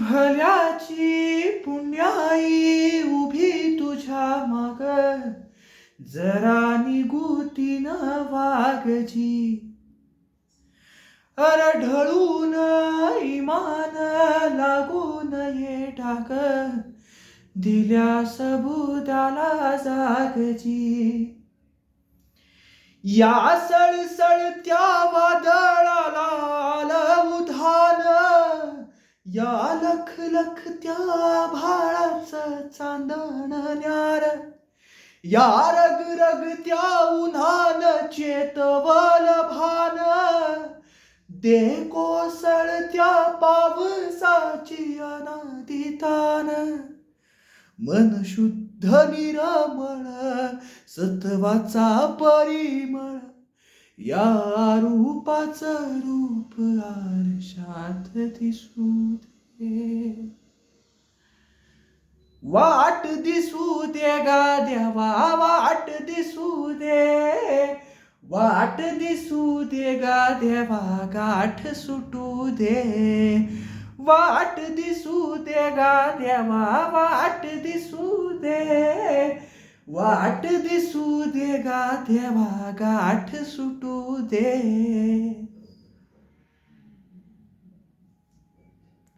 भल्याची पुण्याई उभी तुझ्या माग, जरा निगुतीन वागजी. अर ढळून इमान लागून ये टाक, दिल्या सबुदाला जागजी. या सळसळत्या वादळाला आलं उधाण, या लखलखत्या भाळाचं चांदण न्यार. या रगरगत्या उन्हान चेतवल भान, दे कोसळत्या पावसाची अनादितान. मन शुद्ध निरामळ सत्वाचा परिमळ, या रूपाचं रूप आरशात दिसू दे. वाट दिसू दे गा देवा, वाट दिसू दे. वाट दिसू दे गा देवा, गाठ सुटू दे. वाट दिसू दे गा देवा, वाट दिसू दे. वाट दिसू दे गा देवा, गाठ सुटू दे.